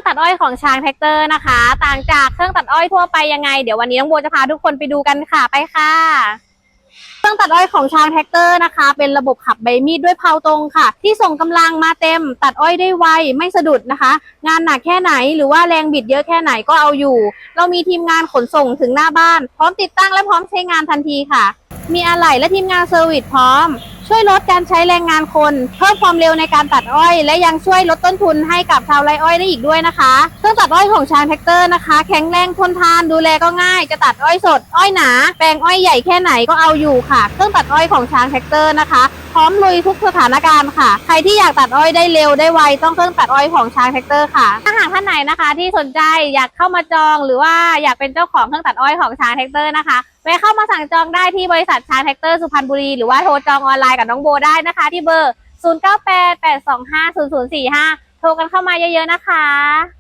ตัดอ้อยของช้างแท็กเตอร์นะคะต่างจากเครื่องตัดอ้อยทั่วไปยังไงเดี๋ยววันนี้น้องโบจะพาทุกคนไปดูกันค่ะไปค่ะเครื่องตัดอ้อยของช้างแท็กเตอร์นะคะเป็นระบบขับใบมีดด้วยเพลาตรงค่ะที่ส่งกำลังมาเต็มตัดอ้อยได้ไวไม่สะดุดนะคะงานหนักแค่ไหนหรือว่าแรงบิดเยอะแค่ไหนก็เอาอยู่เรามีทีมงานขนส่งถึงหน้าบ้านพร้อมติดตั้งและพร้อมใช้งานทันทีค่ะมีอะไหล่และทีมงานเซอร์วิสพร้อมช่วยลดการใช้แรงงานคนเพิ่มความเร็วในการตัดอ้อยและยังช่วยลดต้นทุนให้กับชาวไร่อ้อยได้อีกด้วยนะคะเครื่องตัดอ้อยของช้างแท็กเตอร์นะคะแข็งแรงทนทานดูแลก็ง่ายจะตัดอ้อยสดอ้อยหนาแปลงอ้อยใหญ่แค่ไหนก็เอาอยู่ค่ะเครื่องตัดอ้อยของช้างแท็กเตอร์นะคะพร้อมลุยทุกสถานการณ์ค่ะใครที่อยากตัดอ้อยได้เร็วได้ไวต้องเครื่องตัดอ้อยของช้างแท็กเตอร์ค่ะถ้าหากท่านไหนนะคะที่สนใจอยากเข้ามาจองหรือว่าอยากเป็นเจ้าของเครื่องตัดอ้อยของช้างแท็กเตอร์นะคะแวะเข้ามาสั่งจองได้ที่บริษัทช้างแท็กเตอร์สุพรรณบุรีหรือว่าโทรจองออนไลน์กับน้องโบได้นะคะที่เบอร์ 0988250045 โทรกันเข้ามาเยอะๆนะคะ